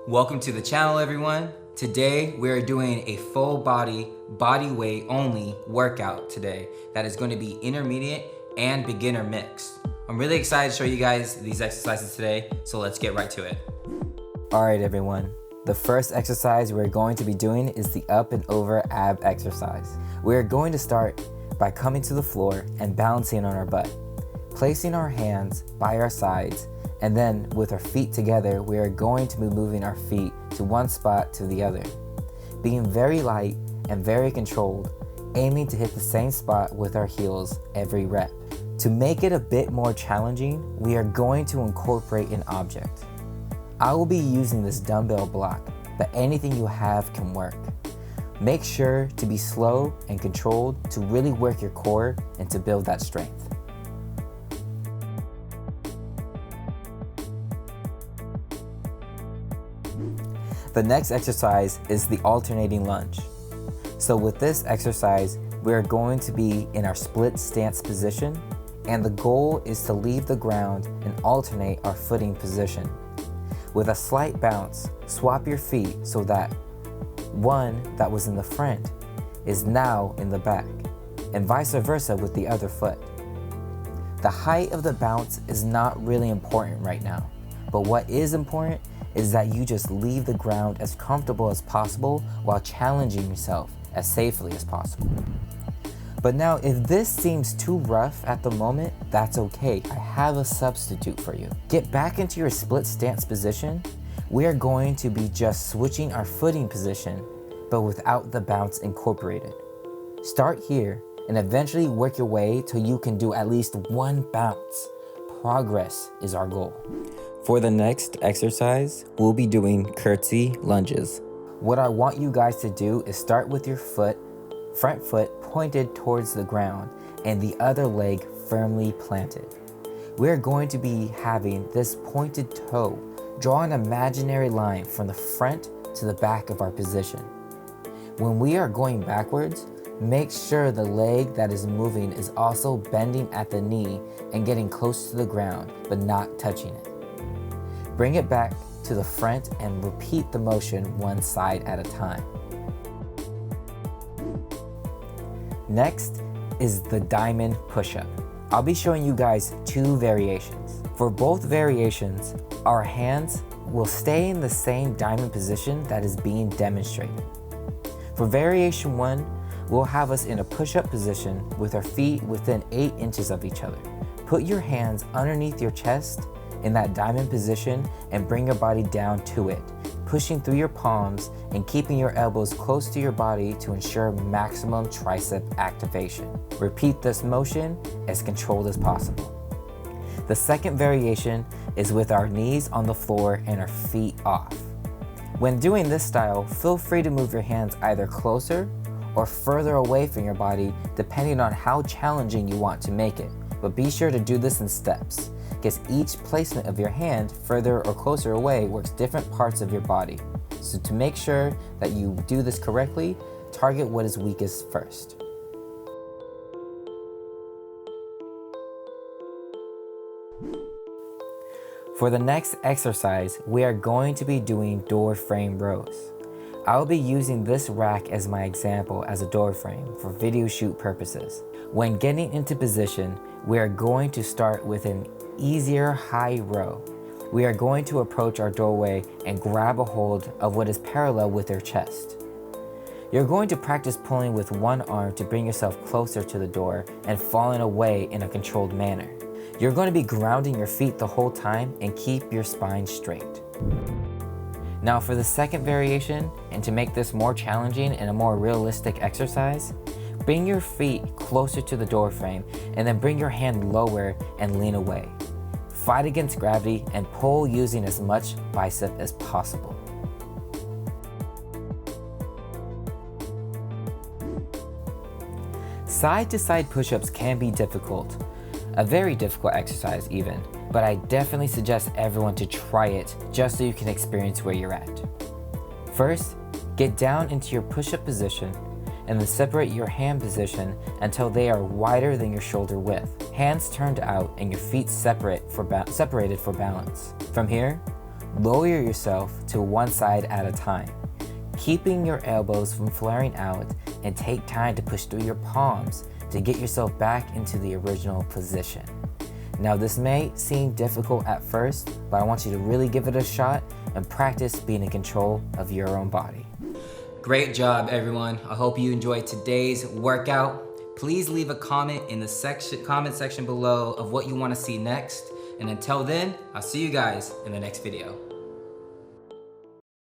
Welcome to the channel, everyone. Today we're doing a full body weight only workout today that is going to be intermediate and beginner mix. I'm really excited to show you guys these exercises today, so let's get right to it. All right, everyone. The first exercise we're going to be doing is the up and over ab exercise. We're going to start by coming to the floor and balancing on our butt, placing our hands by our sides, and then with our feet together, we are going to be moving our feet to one spot to the other, being very light and very controlled, aiming to hit the same spot with our heels every rep. To make it a bit more challenging, we are going to incorporate an object. I will be using this dumbbell block, but anything you have can work. Make sure to be slow and controlled to really work your core and to build that strength. The next exercise is the alternating lunge. So with this exercise, we're going to be in our split stance position, and the goal is to leave the ground and alternate our footing position. With a slight bounce, swap your feet so that one that was in the front is now in the back, and vice versa with the other foot. The height of the bounce is not really important right now, but what is important is that you just leave the ground as comfortable as possible while challenging yourself as safely as possible. But now, if this seems too rough at the moment, that's okay. I have a substitute for you. Get back into your split stance position. We are going to be just switching our footing position, but without the bounce incorporated. Start here and eventually work your way till you can do at least one bounce. Progress is our goal. For the next exercise, we'll be doing curtsy lunges. What I want you guys to do is start with your front foot pointed towards the ground and the other leg firmly planted. We're going to be having this pointed toe draw an imaginary line from the front to the back of our position. When we are going backwards, make sure the leg that is moving is also bending at the knee and getting close to the ground, but not touching it. Bring it back to the front and repeat the motion one side at a time. Next is the diamond push-up. I'll be showing you guys two variations. For both variations, our hands will stay in the same diamond position that is being demonstrated. For variation 1, we'll have us in a push-up position with our feet within 8 inches of each other. Put your hands underneath your chest in that diamond position and bring your body down to it, pushing through your palms and keeping your elbows close to your body to ensure maximum tricep activation. Repeat this motion as controlled as possible. The second variation is with our knees on the floor and our feet off. When doing this style, feel free to move your hands either closer or further away from your body depending on how challenging you want to make it, but be sure to do this in steps, because each placement of your hand further or closer away works different parts of your body. So to make sure that you do this correctly, target what is weakest first. For the next exercise, we are going to be doing door frame rows. I'll be using this rack as my example as a door frame for video shoot purposes. When getting into position, we are going to start with an easier high row. We are going to approach our doorway and grab a hold of what is parallel with your chest. You're going to practice pulling with one arm to bring yourself closer to the door and falling away in a controlled manner. You're going to be grounding your feet the whole time and keep your spine straight. Now for the second variation, and to make this more challenging and a more realistic exercise, bring your feet closer to the door frame and then bring your hand lower and lean away. Fight against gravity and pull using as much bicep as possible. Side-to-side push-ups can be difficult, a very difficult exercise even, but I definitely suggest everyone to try it just so you can experience where you're at. First, get down into your push-up position and then separate your hand position until they are wider than your shoulder width. Hands turned out and your feet separated for balance. From here, Lower yourself to one side at a time, keeping your elbows from flaring out, and take time to push through your palms to get yourself back into the original position. Now this may seem difficult at first, but I want you to really give it a shot and practice being in control of your own body. Great job, everyone. I hope you enjoyed today's workout. Please leave a comment in the comment section below of what you want to see next. And until then, I'll see you guys in the next video.